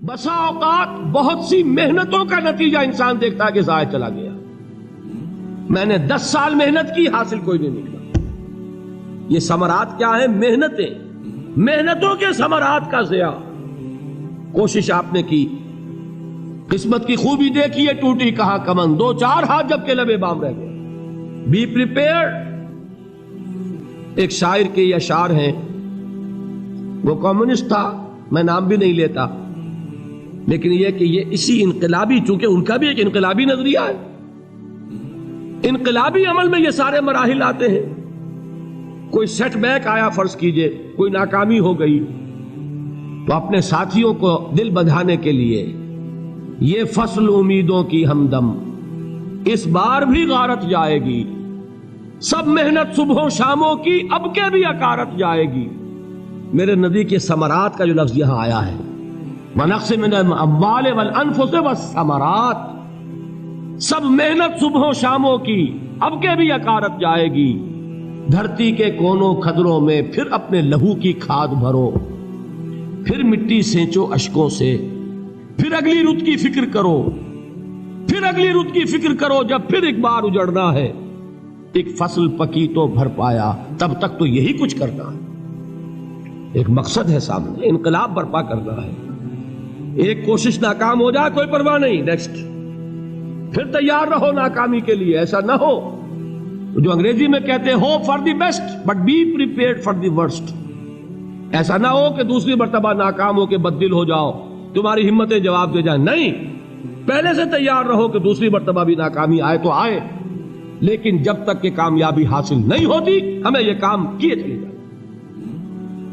بسا اوقات بہت سی محنتوں کا نتیجہ انسان دیکھتا ہے کہ ضائع چلا گیا. میں نے 10 سال محنت کی، حاصل کوئی نہیں نکلا. یہ ثمرات کیا ہیں؟ محنتیں، محنتوں کے ثمرات کا ضیاع. کوشش آپ نے کی، قسمت کی خوبی دیکھی ہے، ٹوٹی کہاں کمن، 2-4 ہاتھ جب کے لبے بام رہ گئے. Be prepared. ایک شاعر کے یہ اشعار ہیں، وہ کمیونسٹ تھا، میں نام بھی نہیں لیتا، لیکن یہ کہ یہ اسی انقلابی، چونکہ ان کا بھی ایک انقلابی نظریہ ہے، انقلابی عمل میں یہ سارے مراحل آتے ہیں. کوئی سیٹ بیک آیا، فرض کیجئے کوئی ناکامی ہو گئی، تو اپنے ساتھیوں کو دل بندھانے کے لیے یہ فصل امیدوں کی ہمدم اس بار بھی غارت جائے گی، سب محنت صبحوں شاموں کی اب کے بھی اکارت جائے گی. میرے نبی کے ثمرات کا جو لفظ یہاں آیا ہے، وَنَقْصٍ مِّنَ الْأَمْوَالِ وَالْأَنفُسِ وَالثَّمَرَاتِ، سب محنت صبحوں شاموں کی اب کے بھی اکارت جائے گی. دھرتی کے کونوں کھدروں میں پھر اپنے لہو کی کھاد بھرو، پھر مٹی سینچو اشکوں سے، پھر اگلی رت کی فکر کرو، پھر اگلی رت کی فکر کرو. جب پھر ایک بار اجڑنا ہے، ایک فصل پکی تو بھر پایا، تب تک تو یہی کچھ کرنا ہے. ایک مقصد ہے سامنے، انقلاب برپا کرنا ہے. ایک کوشش ناکام ہو جائے کوئی پرواہ نہیں، نیکسٹ. پھر تیار رہو ناکامی کے لیے. ایسا نہ ہو جو انگریزی میں کہتے ہیں hope for the best but be prepared for the worst. ایسا نہ ہو کہ دوسری مرتبہ ناکام ہو کے بددل ہو جاؤ، تمہاری ہمتیں جواب دے جائیں. نہیں، پہلے سے تیار رہو کہ دوسری مرتبہ بھی ناکامی آئے تو آئے، لیکن جب تک کہ کامیابی حاصل نہیں ہوتی ہمیں یہ کام کیے چلے جائیں.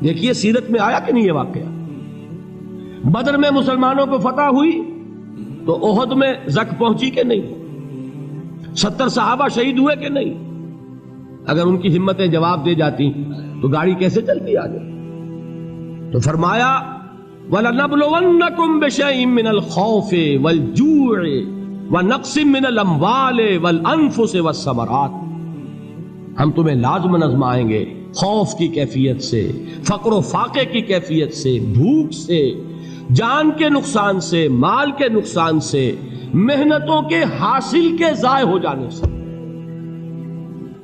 دیکھیے سیرت میں آیا کہ نہیں یہ واقعہ. بدر میں مسلمانوں کو فتح ہوئی تو احد میں زک پہنچی کہ نہیں؟ 70 صحابہ شہید ہوئے کہ نہیں؟ اگر ان کی ہمتیں جواب دے جاتی تو گاڑی کیسے چلتی آگے؟ تو فرمایا وَلَنَبْلُوَنَّكُمْ بِشَيْءٍ مِّنَ الْخَوْفِ وَالْجُوعِ وَنَقْصٍ مِّنَ الْأَمْوَالِ وَالْأَنفُسِ وَالثَّمَرَاتِ. ہم تمہیں لازم آزمائیں گے، خوف کی کیفیت سے، فقر و فاقے کی کیفیت سے، بھوک سے، جان کے نقصان سے، مال کے نقصان سے، محنتوں کے حاصل کے ضائع ہو جانے سے.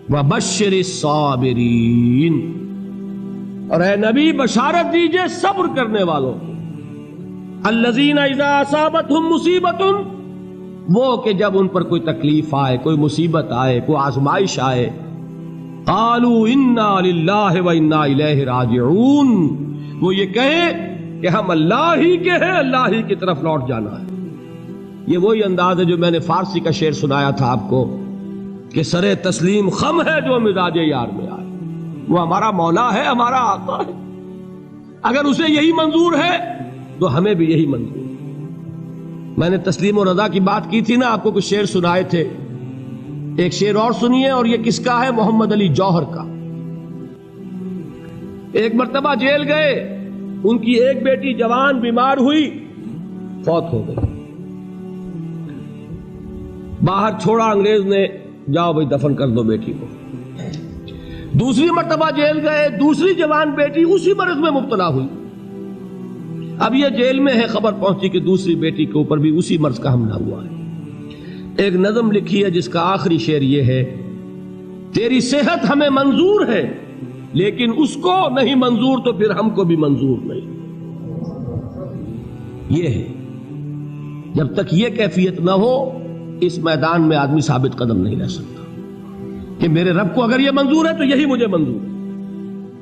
وَبَشِّرِ الصَّابِرِينَ، اور اے نبی بشارت دیجئے صبر کرنے والوں کو. الَّذِينَ إِذَا أَصَابَتْهُمْ مُصِيبَةٌ، وہ کہ جب ان پر کوئی تکلیف آئے، کوئی مصیبت آئے، کوئی آزمائش آئے، قالوا انا للہ وانا الیہ راجعون، وہ یہ کہیں کہ ہم اللہ ہی کے ہیں، اللہ ہی کی طرف لوٹ جانا ہے. یہ وہی انداز ہے جو میں نے فارسی کا شعر سنایا تھا آپ کو کہ سرے تسلیم خم ہے جو مزاج یار میں آئے. وہ ہمارا مولا ہے، ہمارا آقا ہے، اگر اسے یہی منظور ہے تو ہمیں بھی یہی منظور ہے. میں نے تسلیم و رضا کی بات کی تھی نا، آپ کو کچھ شعر سنائے تھے. ایک شعر اور سنیے، اور یہ کس کا ہے؟ محمد علی جوہر کا. ایک مرتبہ جیل گئے، ان کی ایک بیٹی جوان بیمار ہوئی، فوت ہو گئی. باہر چھوڑا انگریز نے، جاؤ بھائی دفن کر دو بیٹی کو. دوسری مرتبہ جیل گئے، دوسری جوان بیٹی اسی مرض میں مبتلا ہوئی. اب یہ جیل میں ہے، خبر پہنچی کہ دوسری بیٹی کے اوپر بھی اسی مرض کا حملہ ہوا ہے. ایک نظم لکھی ہے جس کا آخری شعر یہ ہے، تیری صحت ہمیں منظور ہے لیکن اس کو نہیں منظور تو پھر ہم کو بھی منظور نہیں. یہ ہے، جب تک یہ کیفیت نہ ہو اس میدان میں آدمی ثابت قدم نہیں رہ سکتا کہ میرے رب کو اگر یہ منظور ہے تو یہی مجھے منظور ہے،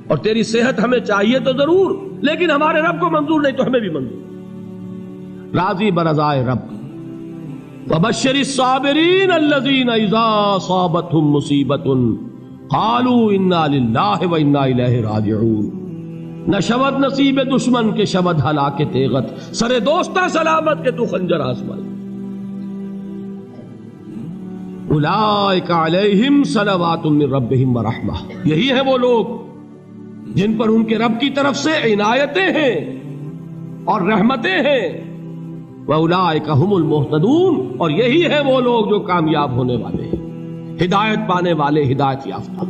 اور تیری صحت ہمیں چاہیے تو ضرور، لیکن ہمارے رب کو منظور نہیں تو ہمیں بھی منظور. راضی برضائے رب. وَبَشِّرِ الصَّابِرِينَ الَّذِينَ إِذَا أَصَابَتْهُمْ مُصِيبَةٌ قَالُوا إِنَّا لِلَّهِ وَإِنَّا إِلَيْهِ رَاجِعُونَ. نہ شود نصیب دشمن کے شود ہلاک تیغت، سر دوستہ سلامت کے تو خنجر آزمائی. اولئک علیہم صلوات من ربہم ورحمہ، یہی ہے وہ لوگ جن پر ان کے رب کی طرف سے عنایتیں ہیں اور رحمتیں ہیں. وَأُولَٰئِكَ هُمُ الْمُهْتَدُونَ، اور یہی ہے وہ لوگ جو کامیاب ہونے والے ہیں، ہدایت پانے والے، ہدایت یافتہ.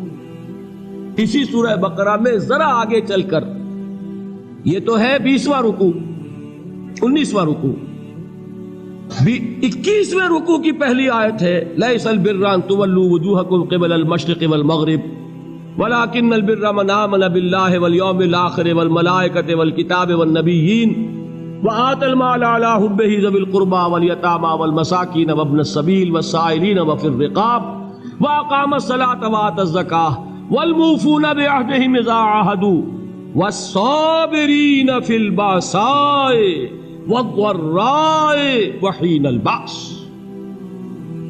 اسی سورہ بقرہ میں ذرا آگے چل کر، یہ تو ہے 20واں رکوع، 19واں رکوع. 21ویں رکوع کی پہلی آیت ہے لیس البر ان تولوا وجوہکم قبل المشرق والمغرب ولكن البر من آمن بالله واليوم الآخر والملائكة والكتاب والنبيين وآتى المال على حبه ذوي القربى واليتامى والمساكين وابن السبيل والسائلين وفي الرقاب وأقام الصلاة وآتى الزكاة والموفون بعهدهم إذا عاهدوا والصابرين في البأساء والضراء وحين البأس.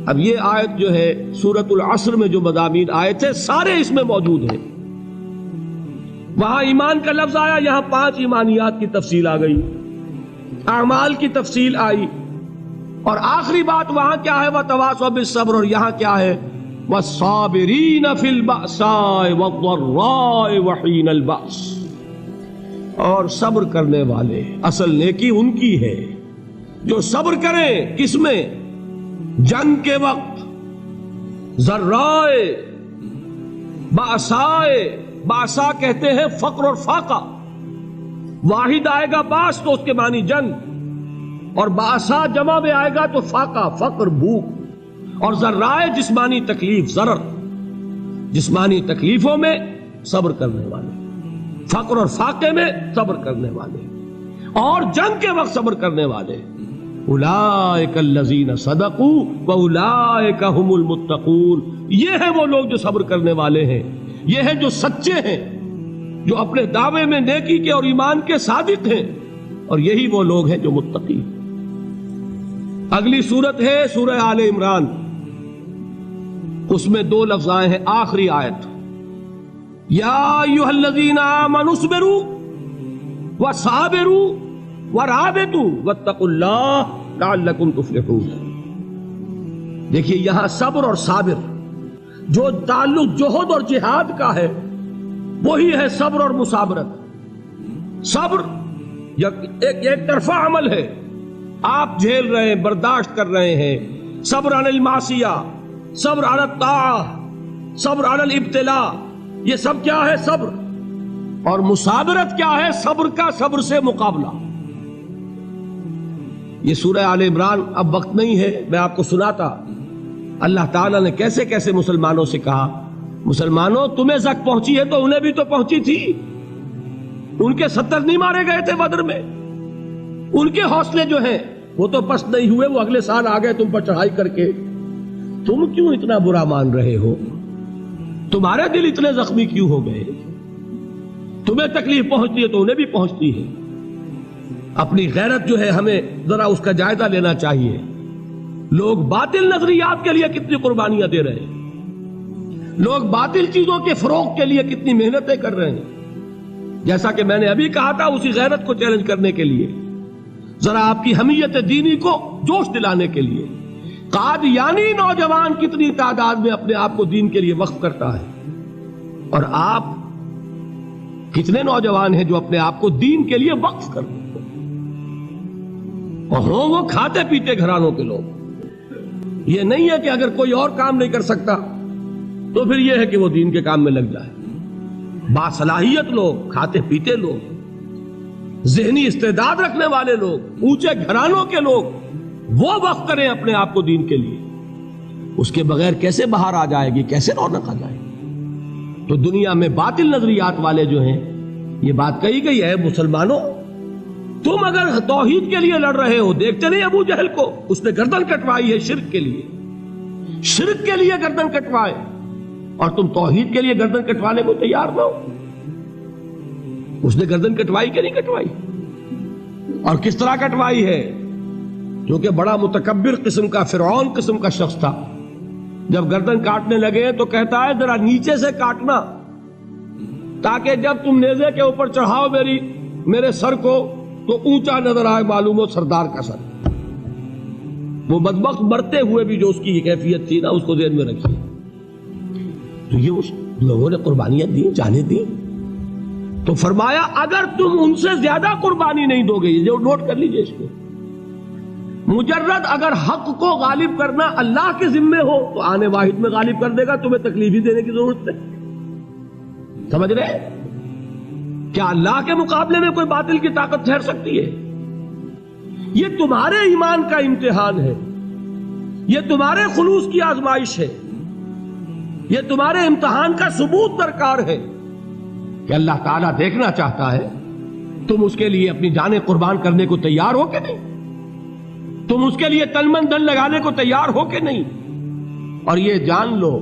اب یہ آیت جو ہے سورۃ العصر میں جو مضامین آئے تھے سارے اس میں موجود ہیں. وہاں ایمان کا لفظ آیا، یہاں 5 ایمانیات کی تفصیل آ گئی، اعمال کی تفصیل آئی، اور آخری بات وہاں کیا ہے وَتَوَاصَوْا بِالصَّبْرِ، اور یہاں کیا ہے وَالصَّابِرِينَ فِي الْبَأْسَاءِ وَالضَّرَّاءِ وَحِينَ الْبَأْسِ، اور صبر کرنے والے. اصل نیکی ان کی ہے جو صبر کریں. کس میں؟ جنگ کے وقت. ذرائے باسائے، باسا کہتے ہیں فقر اور فاقہ. واحد آئے گا باس تو اس کے معنی جنگ، اور باسا جمع میں آئے گا تو فاقہ فقر بھوک. اور ذرائے جسمانی تکلیف، ضرر جسمانی تکلیفوں میں صبر کرنے والے، فقر اور فاقے میں صبر کرنے والے، اور جنگ کے وقت صبر کرنے والے. اولئک الذین صدقوا واولئک هم المتقون. یہ ہیں وہ لوگ جو صبر کرنے والے ہیں، یہ ہیں جو سچے ہیں، جو اپنے دعوے میں نیکی کے اور ایمان کے صادق ہیں، اور یہی وہ لوگ ہیں جو متقی. اگلی سورت ہے سورہ آل عمران. اس میں 2 لفظ آئے ہیں آخری آیت، یا ایھا الذین آمنوا اصبروا وصابروا ورابطوا واتقوا اللہ لعلکم تفلحون. دیکھیے یہاں صبر اور صابر جو تعلق جہد اور جہاد کا ہے وہی ہے صبر اور مصابرت. صبر ایک طرفہ عمل ہے، آپ جھیل رہے ہیں، برداشت کر رہے ہیں. صبر علی المعصیہ، صبر علی الطاعہ، صبر علی الابتلاء، یہ سب کیا ہے؟ صبر. اور مصابرت کیا ہے؟ صبر کا صبر سے مقابلہ. یہ سورہ آل عمران اب وقت نہیں ہے، میں آپ کو سناتا اللہ تعالیٰ نے کیسے کیسے مسلمانوں سے کہا. مسلمانوں تمہیں زک پہنچی ہے تو انہیں بھی تو پہنچی تھی. ان کے 70 نہیں مارے گئے تھے بدر میں؟ ان کے حوصلے جو ہیں وہ تو پست نہیں ہوئے، وہ اگلے سال آ گئے تم پر چڑھائی کر کے. تم کیوں اتنا برا مان رہے ہو؟ تمہارے دل اتنے زخمی کیوں ہو گئے؟ تمہیں تکلیف پہنچتی ہے تو انہیں بھی پہنچتی ہے. اپنی غیرت جو ہے ہمیں ذرا اس کا جائزہ لینا چاہیے. لوگ باطل نظریات کے لیے کتنی قربانیاں دے رہے ہیں، لوگ باطل چیزوں کے فروغ کے لیے کتنی محنتیں کر رہے ہیں. جیسا کہ میں نے ابھی کہا تھا، اسی غیرت کو چیلنج کرنے کے لیے، ذرا آپ کی حمیت دینی کو جوش دلانے کے لیے، قادیانی نوجوان کتنی تعداد میں اپنے آپ کو دین کے لیے وقف کرتا ہے، اور آپ کتنے نوجوان ہیں جو اپنے آپ کو دین کے لیے وقف کرتے ہیں، اور ہوں وہ کھاتے پیتے گھرانوں کے لوگ. یہ نہیں ہے کہ اگر کوئی اور کام نہیں کر سکتا تو پھر یہ ہے کہ وہ دین کے کام میں لگ جائے. باصلاحیت لوگ، کھاتے پیتے لوگ، ذہنی استعداد رکھنے والے لوگ، اونچے گھرانوں کے لوگ، وہ وقف کریں اپنے آپ کو دین کے لیے. اس کے بغیر کیسے باہر آ جائے گی، کیسے رونق آ جائے گی؟ تو دنیا میں باطل نظریات والے جو ہیں، یہ بات کہی گئی ہے، مسلمانوں تم اگر توحید کے لیے لڑ رہے ہو، دیکھتے نہیں ابو جہل کو، اس نے گردن کٹوائی ہے شرک کے لیے، شرک کے لیے گردن کٹوائے، اور تم توحید کے لیے گردن کٹوانے کو تیار نہ ہو. اس نے گردن کٹوائی کہ نہیں کٹوائی؟ اور کس طرح کٹوائی ہے؟ کیونکہ بڑا متکبر قسم کا، فرعون قسم کا شخص تھا. جب گردن کاٹنے لگے تو کہتا ہے ذرا نیچے سے کاٹنا، تاکہ جب تم نیزے کے اوپر چڑھاؤ میرے سر کو تو اونچا نظر آئے، معلوم ہو سردار کا سر. وہ بدبخت مرتے ہوئے بھی جو اس کی کیفیت تھی نا، اس کو ذہن میں رکھیے. تو یہ اس لوگوں نے قربانیاں دی، جانیں دی. تو فرمایا اگر تم ان سے زیادہ قربانی نہیں دو گے، جو نوٹ کر لیجئے اس کو، مجرد اگر حق کو غالب کرنا اللہ کے ذمے ہو تو آنے واحد میں غالب کر دے گا، تمہیں تکلیف ہی دینے کی ضرورت نہیں. سمجھ رہے؟ کیا اللہ کے مقابلے میں کوئی باطل کی طاقت ٹھہر سکتی ہے؟ یہ تمہارے ایمان کا امتحان ہے، یہ تمہارے خلوص کی آزمائش ہے، یہ تمہارے امتحان کا ثبوت درکار ہے کہ اللہ تعالیٰ دیکھنا چاہتا ہے تم اس کے لیے اپنی جانیں قربان کرنے کو تیار ہو کہ نہیں، تم اس کے لیے تن من دن لگانے کو تیار ہو کہ نہیں۔ اور یہ جان لو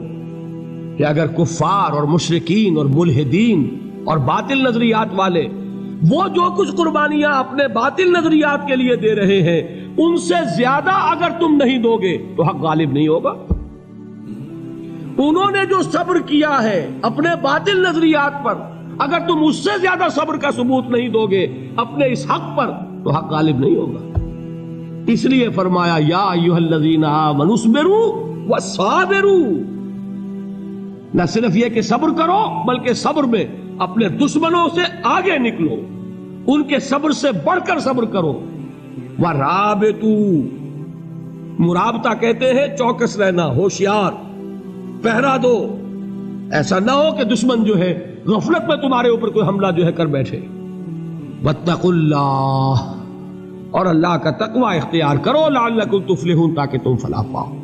کہ اگر کفار اور مشرکین اور ملحدین اور باطل نظریات والے وہ جو کچھ قربانیاں اپنے باطل نظریات کے لیے دے رہے ہیں ان سے زیادہ اگر تم نہیں دو گے تو حق غالب نہیں ہوگا۔ انہوں نے جو صبر کیا ہے اپنے باطل نظریات پر، اگر تم اس سے زیادہ صبر کا ثبوت نہیں دو گے اپنے اس حق پر تو حق غالب نہیں ہوگا۔ اس لیے فرمایا یا ایھا الذین آمنوا اصبروا وصابروا، نہ صرف یہ کہ صبر کرو بلکہ صبر میں اپنے دشمنوں سے آگے نکلو، ان کے صبر سے بڑھ کر صبر کرو۔ وَرَابِطُوا، مرابطہ کہتے ہیں چوکس رہنا، ہوشیار، پہرا دو، ایسا نہ ہو کہ دشمن جو ہے غفلت میں تمہارے اوپر کوئی حملہ جو ہے کر بیٹھے۔ وَاتَّقُوا اللَّهَ، اور اللہ کا تقوی اختیار کرو، لعلکم تفلحون، تاکہ تم فلاح پاؤ۔